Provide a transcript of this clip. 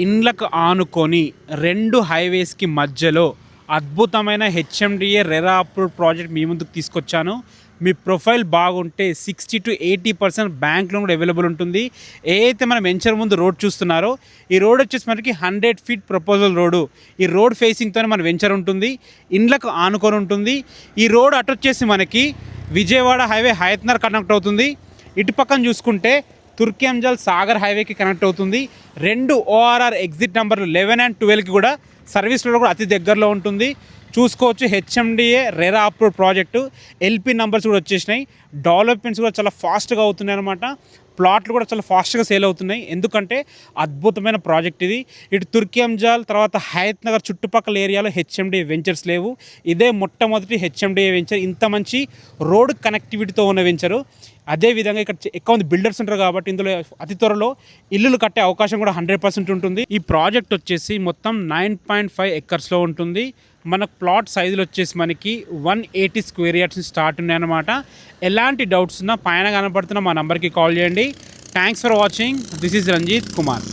ఇండ్లకు ఆనుకొని 2 హైవేస్కి మధ్యలో అద్భుతమైన హెచ్ఎండిఏ రెరా అప్రూవ్డ్ ప్రాజెక్ట్ మీ ముందుకు తీసుకొచ్చాను. మీ ప్రొఫైల్ బాగుంటే 60 to 80% బ్యాంక్ లోన్ కూడా అవైలబుల్ ఉంటుంది. ఏదైతే మనం వెంచర్ ముందు రోడ్ చూస్తున్నారో ఈ రోడ్ వచ్చేసి మనకి 100 feet ప్రపోజల్ రోడ్డు. ఈ రోడ్ ఫేసింగ్తోనే మన వెంచర్ ఉంటుంది, ఇండ్లకు ఆనుకొని ఉంటుంది. ఈ రోడ్ అటు వచ్చేసి మనకి విజయవాడ హైవే హయత్నగర్ కనెక్ట్ అవుతుంది. ఇటు పక్కన చూసుకుంటే తుర్కియంజల్ సాగర్ హైవేకి కనెక్ట్ అవుతుంది. 2 ORR ఎగ్జిట్ నెంబర్లు 11 and 12కి కూడా సర్వీస్ రోడ్ కూడా అతి దగ్గరలో ఉంటుంది. చూసుకోవచ్చు HMDA RERA approved project. LP numbers కూడా వచ్చేసినాయి. డెవలప్మెంట్స్ కూడా చాలా ఫాస్ట్గా అవుతున్నాయి అనమాట. ప్లాట్లు కూడా చాలా ఫాస్ట్గా సేల్ అవుతున్నాయి. ఎందుకంటే అద్భుతమైన ప్రాజెక్ట్ ఇది. ఇటు తుర్కియంజాల్ తర్వాత హయత్నగర్ చుట్టుపక్కల ఏరియాలో హెచ్ఎండిఏ వెంచర్స్ లేవు. ఇదే మొట్టమొదటి హెచ్ఎండిఏ వెంచర్, ఇంత మంచి రోడ్ కనెక్టివిటీతో ఉన్న వెంచరు. అదేవిధంగా ఇక్కడ ఎక్కువ మంది బిల్డర్స్ ఉంటారు కాబట్టి ఇందులో అతి త్వరలో ఇల్లులు కట్టే అవకాశం కూడా 100% ఉంటుంది. ఈ ప్రాజెక్ట్ వచ్చేసి మొత్తం 9.5 acresలో ఉంటుంది. మన ప్లాట్ సైజులు వచ్చేసి మనకి 180 square yards స్టార్ట్ ఉన్నాయన్నమాట. ఎలాంటి డౌట్స్ ఉన్నా పైన కనపడుతున్న మా నెంబర్కి కాల్ చేయండి. Thanks for watching. This is Ranjith Kumar.